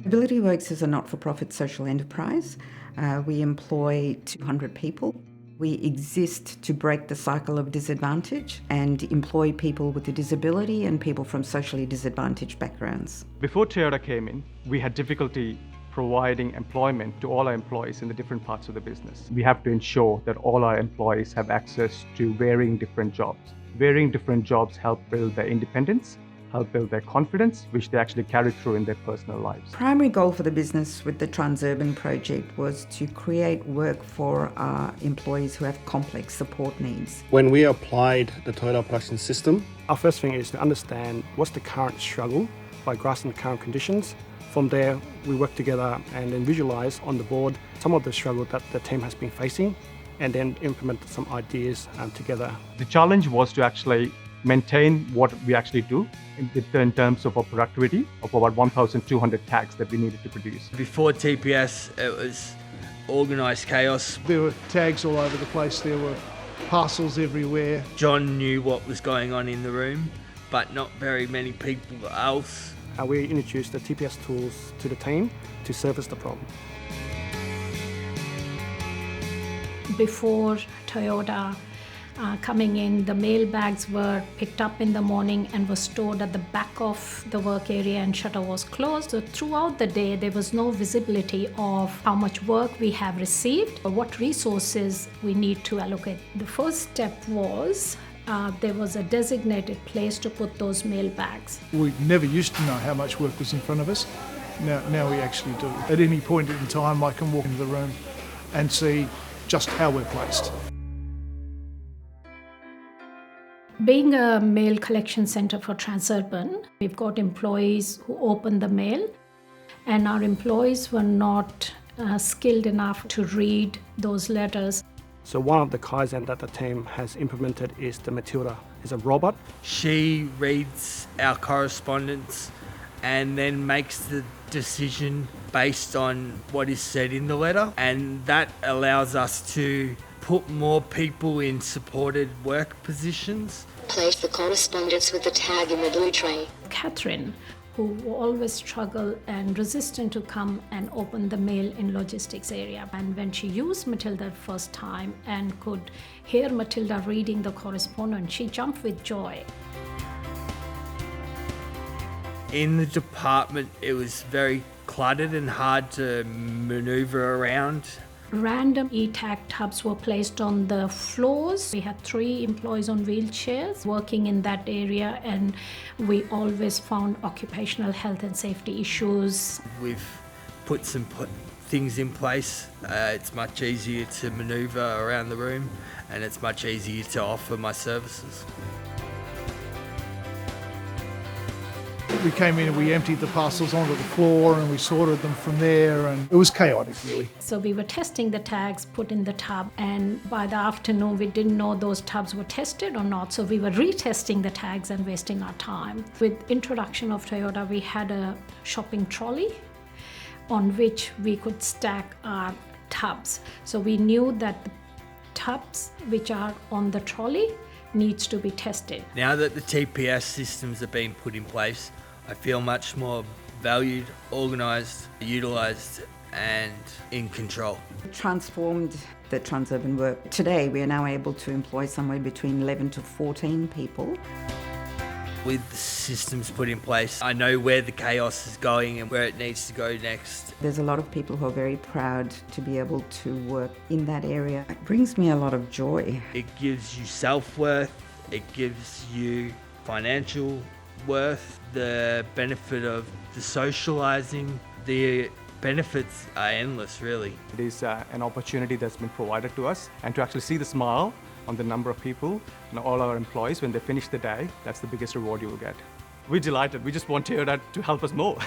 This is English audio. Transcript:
Ability Works is a not-for-profit social enterprise. We employ 200 people. We exist to break the cycle of disadvantage and employ people with a disability and people from socially disadvantaged backgrounds. Before Toyota came in, we had difficulty providing employment to all our employees in the different parts of the business. We have to ensure that all our employees have access to varying different jobs. Varying different jobs help build their independence, help build their confidence, which they actually carry through in their personal lives. Primary goal for the business with the Transurban project was to create work for our employees who have complex support needs. When we applied the Toyota production system, our first thing is to understand what's the current struggle by grasping the current conditions. From there, we work together and then visualise on the board some of the struggle that the team has been facing and then implement some ideas together. The challenge was to actually maintain what we actually do in terms of our productivity of about 1,200 tags that we needed to produce. Before TPS, it was organised chaos. There were tags all over the place, there were parcels everywhere. John knew what was going on in the room, but not very many people else. We introduced the TPS tools to the team to service the problem. Before Toyota coming in, the mail bags were picked up in the morning and were stored at the back of the work area and shutter was closed. So throughout the day, there was no visibility of how much work we have received or what resources we need to allocate. The first step was there was a designated place to put those mail bags. We never used to know how much work was in front of us. Now we actually do. At any point in time, I can walk into the room and see just how we're placed. Being a mail collection centre for Transurban, we've got employees who open the mail, and our employees were not skilled enough to read those letters. So one of the Kaizen that the team has implemented is the Matilda. It's a robot. She reads our correspondence and then makes the decision based on what is said in the letter, and that allows us to put more people in supported work positions. Place the correspondence with the tag in the blue tray. Catherine, who always struggled and resistant to come and open the mail in logistics area. And when she used Matilda first time and could hear Matilda reading the correspondence, she jumped with joy. In the department, it was very cluttered and hard to manoeuvre around. Random e-tag tubs were placed on the floors. We had 3 employees on wheelchairs working in that area, and we always found occupational health and safety issues. We've put some things in place. It's much easier to manoeuvre around the room, and it's much easier to offer my services. We came in and we emptied the parcels onto the floor and we sorted them from there, and it was chaotic really. So we were testing the tags put in the tub, and by the afternoon we didn't know those tubs were tested or not, so we were retesting the tags and wasting our time. With introduction of Toyota, we had a shopping trolley on which we could stack our tubs. So we knew that the tubs which are on the trolley needs to be tested. Now that the TPS systems are being put in place, I feel much more valued, organised, utilised and in control. Transformed the Transurban work. Today we are now able to employ somewhere between 11 to 14 people. With the systems put in place, I know where the chaos is going and where it needs to go next. There's a lot of people who are very proud to be able to work in that area. It brings me a lot of joy. It gives you self-worth, it gives you financial worth, the benefit of the socialising, the benefits are endless really. It is an opportunity that's been provided to us, and to actually see the smile on the number of people and all our employees when they finish the day, that's the biggest reward you will get. We're delighted. We just want Toyota to help us more.